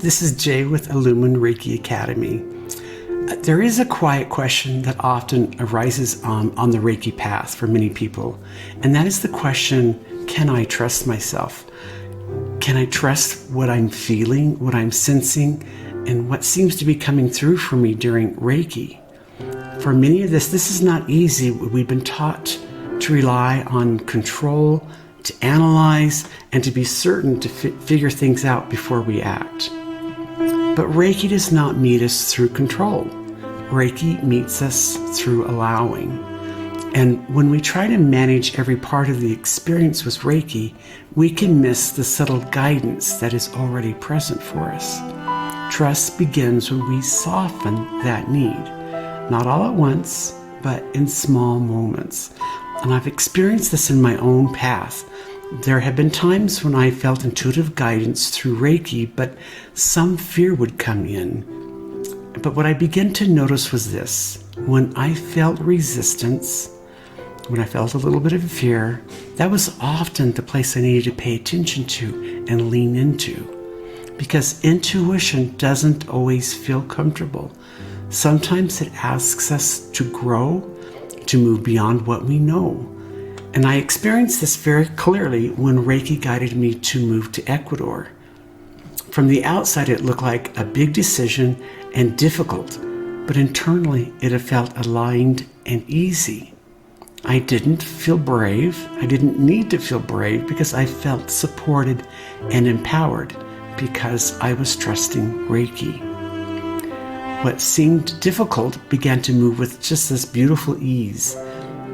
this is Jay with Illumin Reiki Academy. There is a quiet question that often arises on the Reiki path for many people, and that is the question, can I trust myself? Can I trust what I'm feeling, what I'm sensing, and what seems to be coming through for me during Reiki? For many of this is not easy. We've been taught to rely on control, to analyze, and to be certain to figure things out before we act. But Reiki does not meet us through control. Reiki meets us through allowing. And when we try to manage every part of the experience with Reiki, we can miss the subtle guidance that is already present for us. Trust begins when we soften that need. Not all at once, but in small moments. And I've experienced this in my own path. There have been times when I felt intuitive guidance through Reiki, but some fear would come in. But what I began to notice was this. When I felt resistance, when I felt a little bit of fear, that was often the place I needed to pay attention to and lean into. Because intuition doesn't always feel comfortable. Sometimes it asks us to grow, to move beyond what we know. And I experienced this very clearly when Reiki guided me to move to Ecuador. From the outside, it looked like a big decision and difficult, but internally it felt aligned and easy. I didn't feel brave. I didn't need to feel brave because I felt supported and empowered because I was trusting Reiki. What seemed difficult began to move with just this beautiful ease.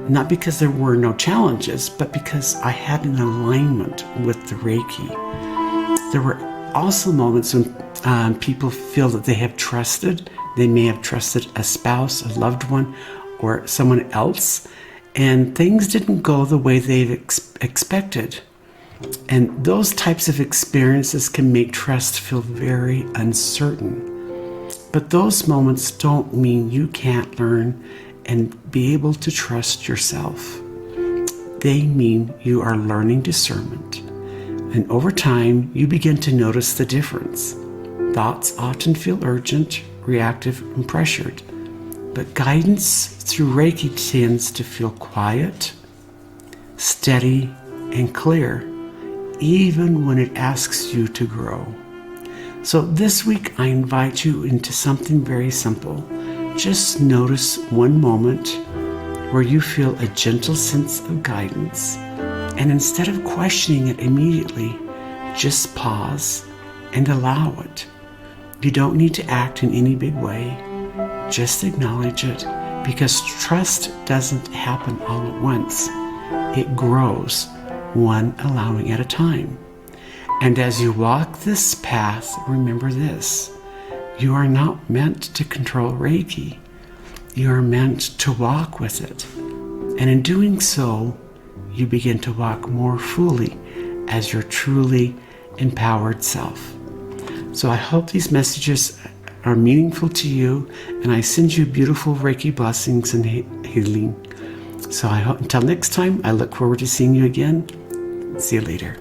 Not because there were no challenges, but because I had an alignment with the Reiki. There were also moments when people feel that they have trusted. They may have trusted a spouse, a loved one, or someone else, and things didn't go the way they've expected. And those types of experiences can make trust feel very uncertain. But those moments don't mean you can't learn and be able to trust yourself. They mean you are learning discernment. And over time, you begin to notice the difference. Thoughts often feel urgent, reactive, and pressured. But guidance through Reiki tends to feel quiet, steady, and clear, even when it asks you to grow. So this week, I invite you into something very simple. Just notice one moment where you feel a gentle sense of guidance, and instead of questioning it immediately, just pause and allow it. You don't need to act in any big way. Just acknowledge it, because trust doesn't happen all at once. It grows, one allowing at a time. And as you walk this path, remember this. You are not meant to control Reiki. You are meant to walk with it. And in doing so, you begin to walk more fully as your truly empowered self. So I hope these messages are meaningful to you, and I send you beautiful Reiki blessings and healing. So I hope until next time, I look forward to seeing you again. See you later.